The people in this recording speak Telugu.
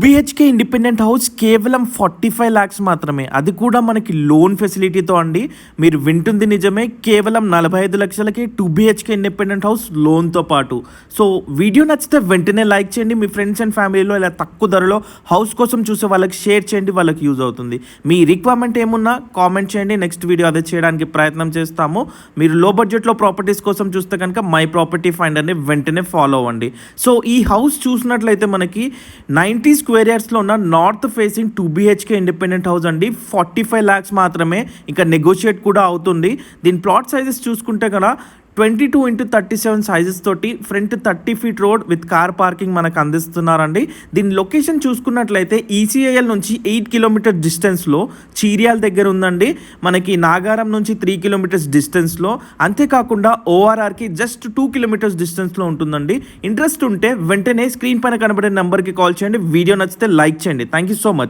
బిహెచ్కే ఇండిపెండెంట్ హౌస్ కేవలం 45 lakhs మాత్రమే. అది కూడా మనకి లోన్ ఫెసిలిటీతో అండి. మీరు వింటుంది నిజమే. కేవలం 45 లక్షలకి 2 బిహెచ్కే ఇండిపెండెంట్ హౌస్ లోన్తో పాటు. సో వీడియో నచ్చితే వెంటనే లైక్ చేయండి. మీ ఫ్రెండ్స్ అండ్ ఫ్యామిలీలో ఇలా తక్కువ ధరలో హౌస్ కోసం చూసే వాళ్ళకి షేర్ చేయండి. వాళ్ళకి యూజ్ అవుతుంది. మీ రిక్వైర్మెంట్ ఏమున్నా కామెంట్ చేయండి. నెక్స్ట్ వీడియో అదే చేయడానికి ప్రయత్నం చేస్తాము. మీరు లో బడ్జెట్లో ప్రాపర్టీస్ కోసం చూస్తే కనుక మై ప్రాపర్టీ ఫైండర్ని వెంటనే ఫాలో అవ్వండి. సో ఈ హౌస్ చూసినట్లయితే మనకి 90 స్క్వేర్ యార్డ్స్లో ఉన్న north facing 2 BHK independent house అండి. 45 lakhs మాత్రమే. ఇంకా నెగోషియేట్ కూడా అవుతుంది. దీని ప్లాట్ సైజెస్ చూసుకుంటే కదా 22x37 సైజెస్ తోటి front 30 feet road with car parking మనకు అందిస్తున్నారండి. దీని లొకేషన్ చూసుకున్నట్లయితే ఈసీఐఎల్ నుంచి 8 kilometers డిస్టెన్స్లో చీరియాల దగ్గర ఉందండి. మనకి నాగారం నుంచి 3 kilometers డిస్టెన్స్లో, అంతేకాకుండా ఓఆర్ఆర్కి జస్ట్ 2 kilometers డిస్టెన్స్లో ఉంటుందండి. ఇంట్రెస్ట్ ఉంటే వెంటనే స్క్రీన్ పైన కనబడే నెంబర్కి కాల్ చేయండి. వీడియో నచ్చితే లైక్ చేయండి. Thank you so much.